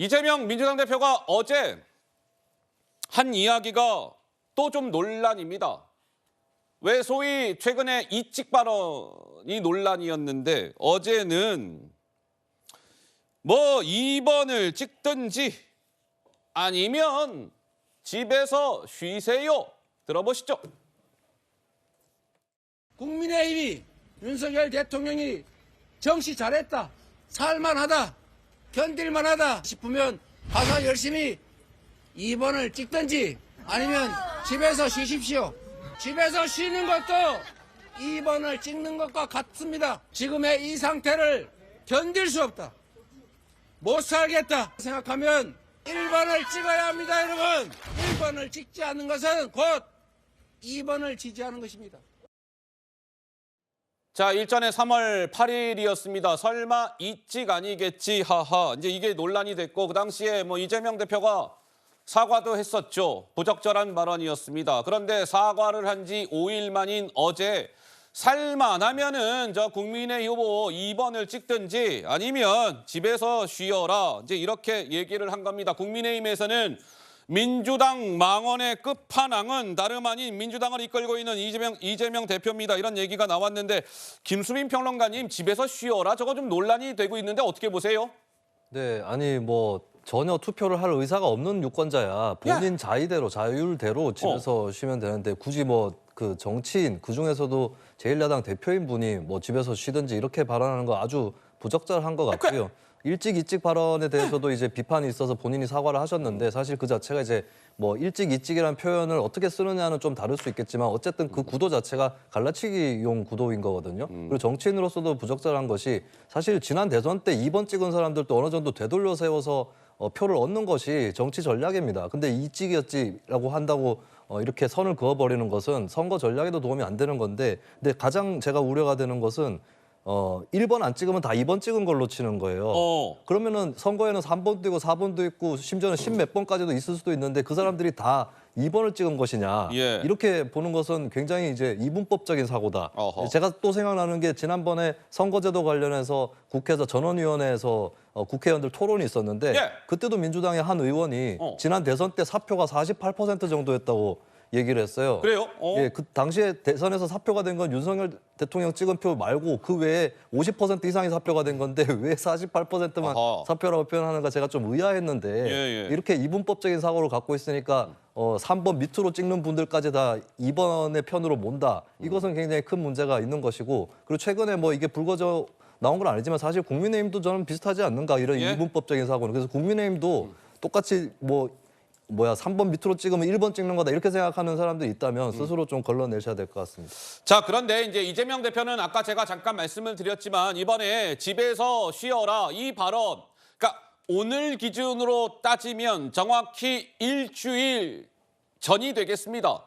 이재명 민주당 대표가 어제 한 이야기가 또 좀 논란입니다. 왜 소위 최근에 이직 발언이 논란이었는데 어제는 뭐 2번을 찍든지 아니면 집에서 쉬세요. 들어보시죠. 국민의힘이 윤석열 대통령이 정시 잘했다, 살만하다, 견딜만하다 싶으면 가서 열심히 2번을 찍든지 아니면 집에서 쉬십시오. 집에서 쉬는 것도 2번을 찍는 것과 같습니다. 지금의 이 상태를 견딜 수 없다, 못 살겠다 생각하면 1번을 찍어야 합니다. 여러분, 1번을 찍지 않는 것은 곧 2번을 지지하는 것입니다. 자, 일전에 3월 8일이었습니다. 설마 이직 아니겠지, 하하. 이제 이게 논란이 됐고 그 당시에 뭐 이재명 대표가 사과도 했었죠. 부적절한 발언이었습니다. 그런데 사과를 한 지 5일 만인 어제 살만하면은 저 국민의 후보 2번을 찍든지 아니면 집에서 쉬어라. 이제 이렇게 얘기를 한 겁니다. 국민의힘에서는 민주당 망언의 끝판왕은 다름 아닌 민주당을 이끌고 있는 이재명 대표입니다. 이런 얘기가 나왔는데 김수민 평론가님, 집에서 쉬어라. 저거 좀 논란이 되고 있는데 어떻게 보세요? 네, 아니 뭐 전혀 투표를 할 의사가 없는 유권자야 본인 자의대로 자율대로 집에서 쉬면 되는데 굳이 뭐 그 정치인 그중에서도 제1야당 대표인 분이 뭐 집에서 쉬든지 이렇게 발언하는 거 아주 부적절한 것 같고요. 일찍 이직 발언에 대해서도 이제 비판이 있어서 본인이 사과를 하셨는데 사실 그 자체가 이제 뭐 일찍 이직이라는 표현을 어떻게 쓰느냐는 좀 다를 수 있겠지만 어쨌든 그 구도 자체가 갈라치기용 구도인 거거든요. 그리고 정치인으로서도 부적절한 것이 사실 지난 대선 때 2번 찍은 사람들도 어느 정도 되돌려 세워서 표를 얻는 것이 정치 전략입니다. 근데 이직이었지라고 한다고 이렇게 선을 그어버리는 것은 선거 전략에도 도움이 안 되는 건데 근데 가장 제가 우려가 되는 것은 1번 안 찍으면 다 2번 찍은 걸로 치는 거예요. 그러면은 선거에는 3번도 있고 4번도 있고 심지어는 10몇 번까지도 있을 수도 있는데 그 사람들이 다 2번을 찍은 것이냐. 예. 이렇게 보는 것은 굉장히 이제 이분법적인 사고다. 어허. 제가 또 생각나는 게 지난번에 선거제도 관련해서 국회에서 전원위원회에서 국회의원들 토론이 있었는데 예. 그때도 민주당의 한 의원이 지난 대선 때 사표가 48% 정도였다고 얘기를 했어요. 그래요? 예, 그 당시에 대선에서 사표가 된 건 윤석열 대통령 찍은 표 말고 그 외에 50% 이상이 사표가 된 건데 왜 48%만 아하. 사표라고 표현하는가 제가 좀 의아했는데 예. 이렇게 이분법적인 사고를 갖고 있으니까 3번 밑으로 찍는 분들까지 다 2번의 편으로 몬다. 이것은 굉장히 큰 문제가 있는 것이고 그리고 최근에 뭐 이게 불거져 나온 건 아니지만 사실 국민의힘도 저는 비슷하지 않는가 이런 예? 이분법적인 사고는. 그래서 국민의힘도 똑같이 3번 밑으로 찍으면 1번 찍는 거다 이렇게 생각하는 사람들이 있다면 스스로 좀 걸러내셔야 될 것 같습니다. 자, 그런데 이제 이재명 대표는 아까 제가 잠깐 말씀을 드렸지만 이번에 집에서 쉬어라 이 발언, 그러니까 오늘 기준으로 따지면 정확히 일주일 전이 되겠습니다.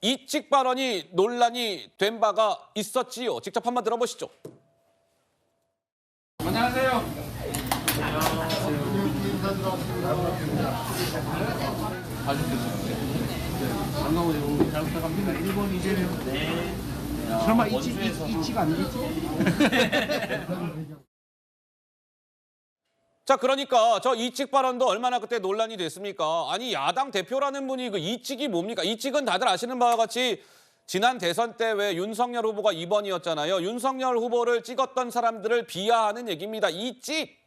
이직 발언이 논란이 된 바가 있었지요. 직접 한번 들어보시죠. 안녕하세요. 반가워요. 잘 부탁합니다. 1번 이재명. 네. 설마 이치가 아니겠지? 자, 그러니까 저 이직 발언도 얼마나 그때 논란이 됐습니까? 아니, 야당 대표라는 분이 그 이직이 뭡니까? 이직은 다들 아시는 바와 같이 지난 대선 때 왜 윤석열 후보가 2번이었잖아요. 윤석열 후보를 찍었던 사람들을 비하하는 얘기입니다. 이직!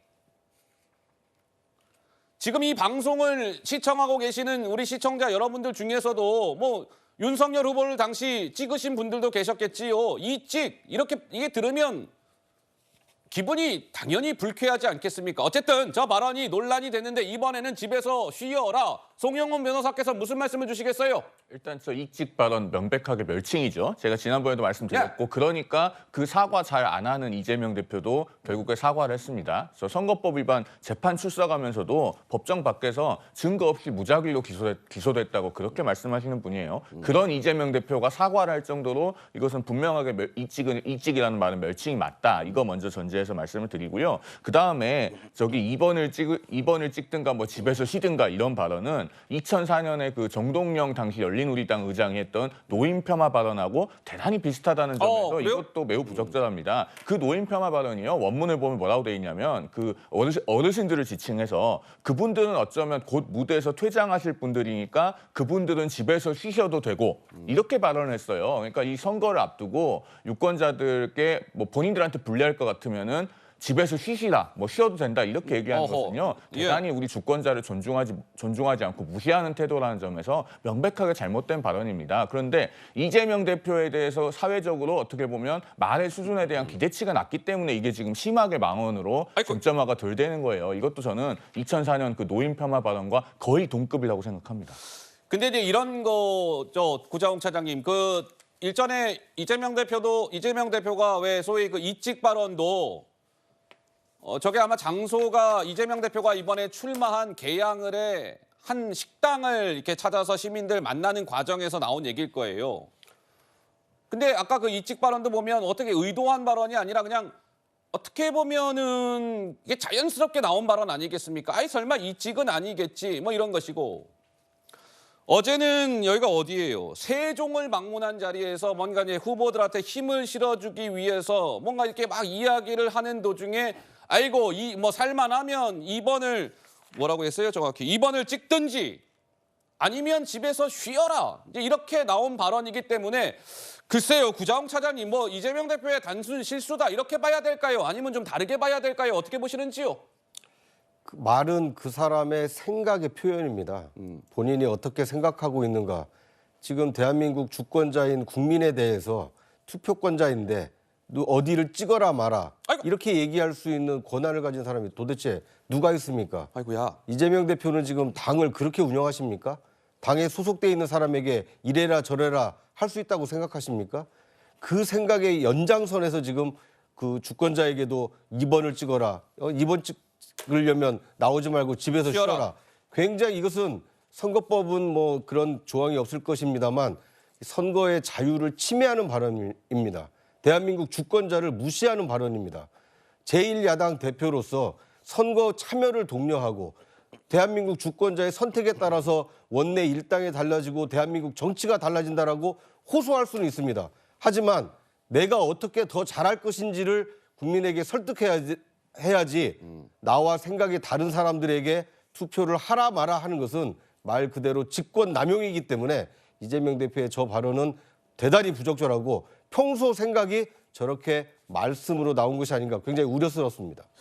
지금 이 방송을 시청하고 계시는 우리 시청자 여러분들 중에서도 뭐 윤석열 후보를 당시 찍으신 분들도 계셨겠지요. 이직! 이게 들으면 기분이 당연히 불쾌하지 않겠습니까? 어쨌든 저 발언이 논란이 됐는데 이번에는 집에서 쉬어라. 송영훈 변호사께서 무슨 말씀을 주시겠어요? 일단 저 이직 발언 명백하게 멸칭이죠. 제가 지난번에도 말씀드렸고 그러니까 그 사과 잘 안 하는 이재명 대표도 결국에 사과를 했습니다. 그래서 선거법 위반 재판 출석하면서도 법정 밖에서 증거 없이 무작위로 기소됐다고 그렇게 말씀하시는 분이에요. 그런 이재명 대표가 사과를 할 정도로 이것은 분명하게 이직이라는 말은 멸칭이 맞다. 이거 먼저 전제해서 말씀을 드리고요. 그 다음에 저기 2번을 찍든가 뭐 집에서 쉬든가 이런 발언은 뭐냐면 2004년에 그 정동영 당시 열린우리당 의장이 했던 노인 폄하 발언하고 대단히 비슷하다는 점에서 그래요? 이것도 매우 부적절합니다. 그 노인 폄하 발언이요. 원문을 보면 뭐라고 돼 있냐면 그 어르신들을 지칭해서 그분들은 어쩌면 곧 무대에서 퇴장하실 분들이니까 그분들은 집에서 쉬셔도 되고 이렇게 발언을 했어요. 그러니까 이 선거를 앞두고 유권자들께 뭐 본인들한테 불리할 것 같으면은 집에서 쉬시라, 뭐 쉬어도 된다 이렇게 얘기하는 어허. 것은요. 예. 대단히 우리 주권자를 존중하지 않고 무시하는 태도라는 점에서 명백하게 잘못된 발언입니다. 그런데 이재명 대표에 대해서 사회적으로 어떻게 보면 말의 수준에 대한 기대치가 낮기 때문에 이게 지금 심하게 망언으로 아이고. 쟁점화가 덜 되는 거예요. 이것도 저는 2004년 그 노인 폄하 발언과 거의 동급이라고 생각합니다. 근데 이제 이런 거 구자홍 차장님 그 일전에 이재명 대표가 왜 소위 그 이직 발언도 저게 아마 장소가 이재명 대표가 이번에 출마한 계양을의 한 식당을 이렇게 찾아서 시민들 만나는 과정에서 나온 얘기일 거예요. 근데 아까 그 이직 발언도 보면 어떻게 의도한 발언이 아니라 그냥 어떻게 보면은 이게 자연스럽게 나온 발언 아니겠습니까? 아이 설마 이직은 아니겠지 뭐 이런 것이고. 어제는 여기가 어디예요? 세종을 방문한 자리에서 뭔가 이제 후보들한테 힘을 실어주기 위해서 뭔가 이렇게 막 이야기를 하는 도중에 아이고 뭐 살만하면 2번을 뭐라고 했어요? 정확히 2번을 찍든지 아니면 집에서 쉬어라. 이제 이렇게 나온 발언이기 때문에 글쎄요, 구자홍 차장님 뭐 이재명 대표의 단순 실수다 이렇게 봐야 될까요? 아니면 좀 다르게 봐야 될까요? 어떻게 보시는지요? 그 말은 그 사람의 생각의 표현입니다. 본인이 어떻게 생각하고 있는가. 지금 대한민국 주권자인 국민에 대해서 투표권자인데 어디를 찍어라 마라. 아이고. 이렇게 얘기할 수 있는 권한을 가진 사람이 도대체 누가 있습니까? 아이고야. 이재명 대표는 지금 당을 그렇게 운영하십니까? 당에 소속돼 있는 사람에게 이래라 저래라 할 수 있다고 생각하십니까? 그 생각의 연장선에서 지금 그 주권자에게도 2번을 찍어라. 2번 찍으려면 나오지 말고 집에서 쉬어라. 쉬어라. 굉장히 이것은 선거법은 뭐 그런 조항이 없을 것입니다만 선거의 자유를 침해하는 발언입니다. 대한민국 주권자를 무시하는 발언입니다. 제1야당 대표로서 선거 참여를 독려하고 대한민국 주권자의 선택에 따라서 원내 일당이 달라지고 대한민국 정치가 달라진다라고 호소할 수는 있습니다. 하지만 내가 어떻게 더 잘할 것인지를 국민에게 설득해야지 나와 생각이 다른 사람들에게 투표를 하라 마라 하는 것은 말 그대로 직권 남용이기 때문에 이재명 대표의 저 발언은 대단히 부적절하고 평소 생각이 저렇게 말씀으로 나온 것이 아닌가 굉장히 우려스럽습니다.